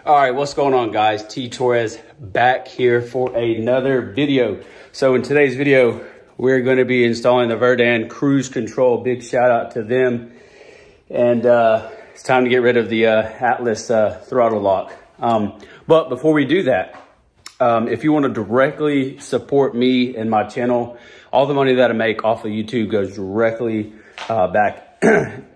All right, what's going on, guys? T Torres back here for another video. So in today's video, we're going to be installing the Verdant cruise control. Big shout out to them. And it's time to get rid of the Atlas throttle lock. But before we do that, if you want to directly support me and my channel, all the money that I make off of YouTube goes directly back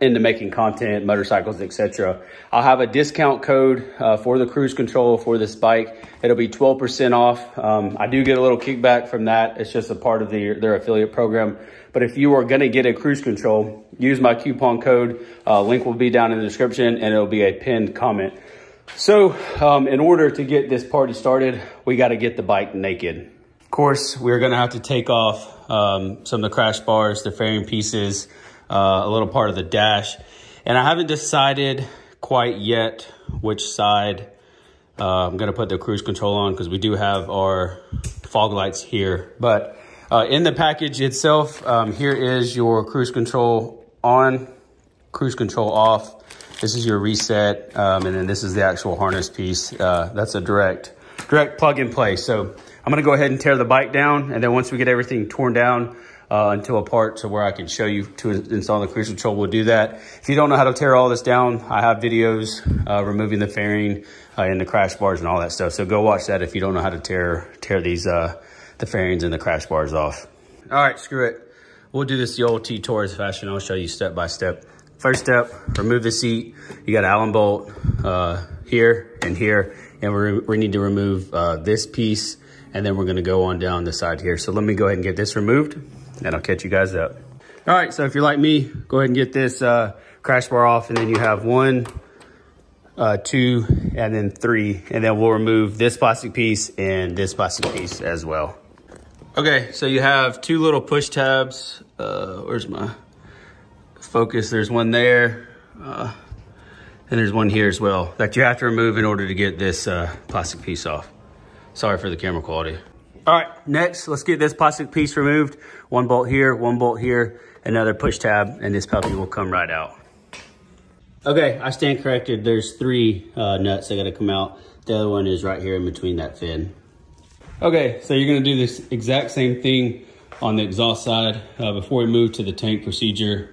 into making content, motorcycles, etc. I'll have a discount code for the cruise control for this bike. It'll be 12% off. I do get a little kickback from that. It's just a part of their affiliate program. But if you are going to get a cruise control, use my coupon code. Link will be down in the description, and it'll be a pinned comment. So in order to get this party started, we got to get the bike naked. Of course, we're going to have to take off some of the crash bars, the fairing pieces, a little part of the dash. And I haven't decided quite yet which side I'm going to put the cruise control on, because we do have our fog lights here. But in the package itself, here is your cruise control on, cruise control off. This is your reset, and then this is the actual harness piece. That's a direct plug and play. So I'm gonna go ahead and tear the bike down, and then once we get everything torn down into a part to where I can show you to install the cruise control, we'll do that. If you don't know how to tear all this down, I have videos removing the fairing and the crash bars and all that stuff. So go watch that if you don't know how to tear these the fairings and the crash bars off. All right, screw it. We'll do this the old T Torres fashion. I'll show you step by step. First step, remove the seat. You got an Allen bolt here and here, and we need to remove this piece, and then we're gonna go on down the side here. So let me go ahead and get this removed, and I'll catch you guys up. All right, so if you're like me, go ahead and get this crash bar off, and then you have 1, 2, and then 3, and then we'll remove this plastic piece and this plastic piece as well. Okay, so you have 2 little push tabs. Where's my focus? There's one there, and there's one here as well that you have to remove in order to get this plastic piece off. Sorry for the camera quality. All right, next, let's get this plastic piece removed. 1 bolt here, 1 bolt here, another push tab, and this puppy will come right out. Okay, I stand corrected. There's 3 nuts that gotta come out. The other one is right here in between that fin. Okay, so you're gonna do this exact same thing on the exhaust side. Before we move to the tank procedure,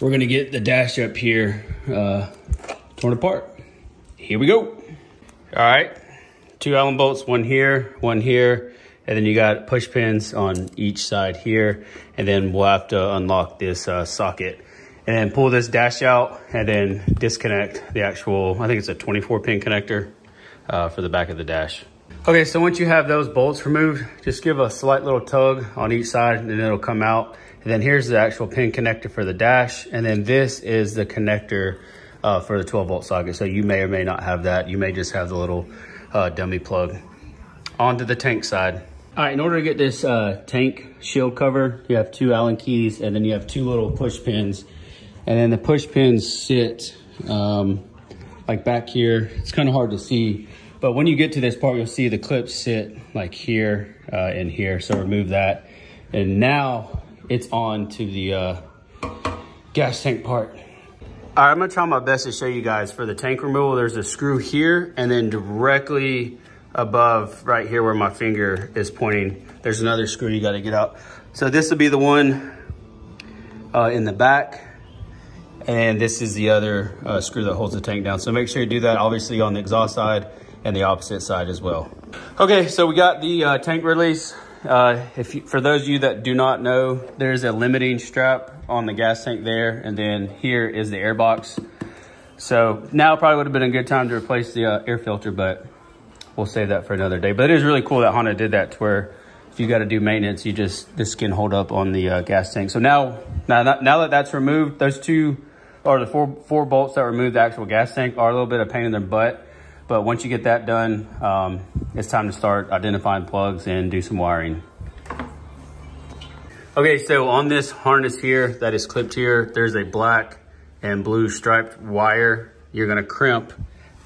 we're gonna get the dash up here torn apart. Here we go. All right, 2 Allen bolts, 1 here, 1 here, and then you got push pins on each side here, and then we'll have to unlock this socket and then pull this dash out and then disconnect the actual, I think it's a 24 pin connector for the back of the dash. Okay, so once you have those bolts removed, just give a slight little tug on each side and then it'll come out. And then here's the actual pin connector for the dash. And then this is the connector for the 12 volt socket. So you may or may not have that. You may just have the little dummy plug. Onto the tank side. All right, in order to get this tank shield cover, you have 2 Allen keys, and then you have 2 little push pins. And then the push pins sit like back here. It's kind of hard to see. But when you get to this part, you'll see the clips sit like here and here. So remove that. And now it's on to the gas tank part. All right, I'm gonna try my best to show you guys. For the tank removal, there's a screw here, and then directly above right here where my finger is pointing, there's another screw you gotta get out. So this will be the one in the back. And this is the other screw that holds the tank down. So make sure you do that, obviously, on the exhaust side and the opposite side as well. Okay, so we got the tank release. For those of you that do not know, there's a limiting strap on the gas tank there, and then here is the air box. So now probably would have been a good time to replace the air filter, but we'll save that for another day. But it is really cool that Honda did that, to where if you got to do maintenance, this can hold up on the gas tank. So now that that's removed, those 2 or the four bolts that remove the actual gas tank are a little bit of pain in their butt. But once you get that done, it's time to start identifying plugs and do some wiring. Okay, so on this harness here that is clipped here, there's a black and blue striped wire. You're gonna crimp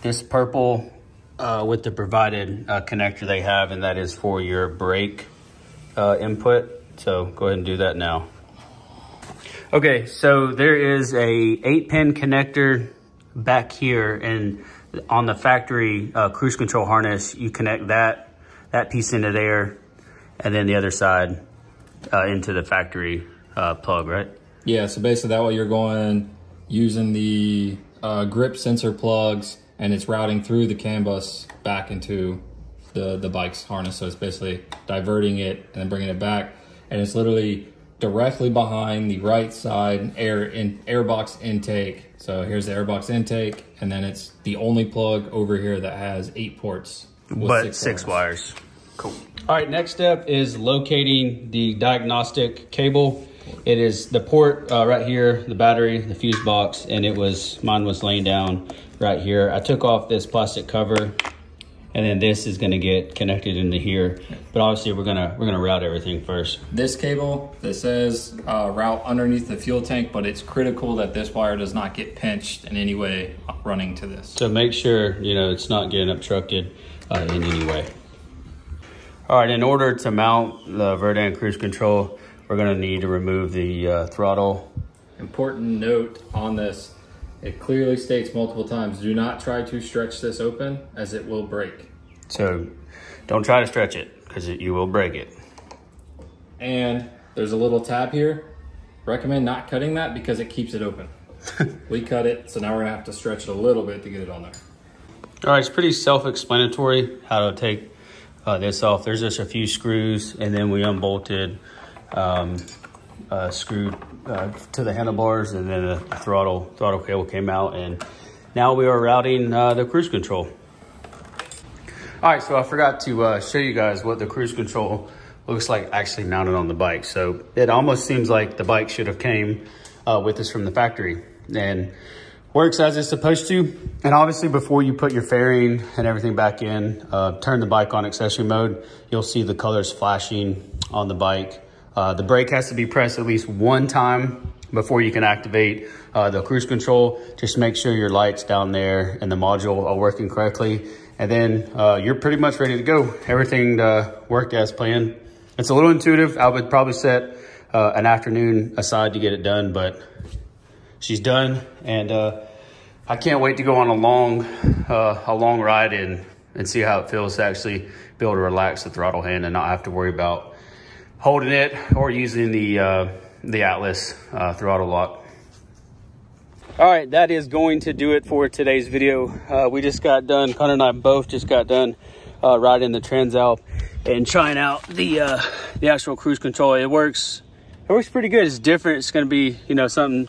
this purple with the provided connector they have, and that is for your brake input. So go ahead and do that now. Okay, so there is a 8-pin connector back here, and On the factory cruise control harness, you connect that piece into there, and then the other side into the factory plug, right? Yeah, so basically that way you're going using the grip sensor plugs, and it's routing through the CAN bus back into the bike's harness. So it's basically diverting it and then bringing it back, and it's literally directly behind the right side airbox intake. So here's the airbox intake, and then it's the only plug over here that has 8 ports with six wires. Cool. All right, next step is locating the diagnostic cable. It is the port right here, the battery, the fuse box, and mine was laying down right here. I took off this plastic cover, and then this is gonna get connected into here. But obviously we're gonna route everything first. This cable that says route underneath the fuel tank, but it's critical that this wire does not get pinched in any way running to this. So make sure, you know, it's not getting obstructed in any way. All right, in order to mount the Verdant cruise control, we're gonna need to remove the throttle. Important note on this, it clearly states multiple times, do not try to stretch this open as it will break. So don't try to stretch it because you will break it. And there's a little tab here. Recommend not cutting that because it keeps it open. We cut it, so now we're gonna have to stretch it a little bit to get it on there. All right, it's pretty self-explanatory how to take this off. There's just a few screws, and then we unbolted screwed to the handlebars, and then the throttle cable came out, and now we are routing the cruise control. All right, so I forgot to show you guys what the cruise control looks like actually mounted on the bike. So it almost seems like the bike should have came with us from the factory, and works as it's supposed to. And obviously before you put your fairing and everything back in, turn the bike on accessory mode, you'll see the colors flashing on the bike. The brake has to be pressed at least one time before you can activate the cruise control. Just make sure your lights down there and the module are working correctly. And then you're pretty much ready to go. Everything worked as planned. It's a little intuitive. I would probably set an afternoon aside to get it done, but she's done. And I can't wait to go on a long ride and see how it feels to actually be able to relax the throttle hand and not have to worry about holding it or using the Atlas throttle lock. All right, that is going to do it for today's video. We just got done, Connor and I both just got done riding the Transalp and trying out the actual cruise control. It works pretty good. It's different. It's gonna be, you know, something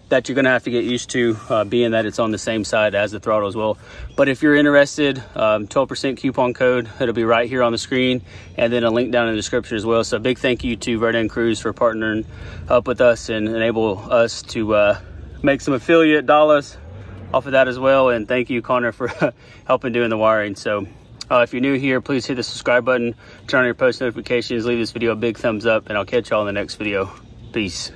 that you're gonna have to get used to, being that it's on the same side as the throttle as well. But if you're interested, 12% coupon code, it'll be right here on the screen, and then a link down in the description as well. So a big thank you to Verdant Cruise for partnering up with us and enable us to make some affiliate dollars off of that as well. And thank you, Connor, for helping doing the wiring. So if you're new here, please hit the subscribe button, turn on your post notifications, leave this video a big thumbs up, and I'll catch y'all in the next video. Peace.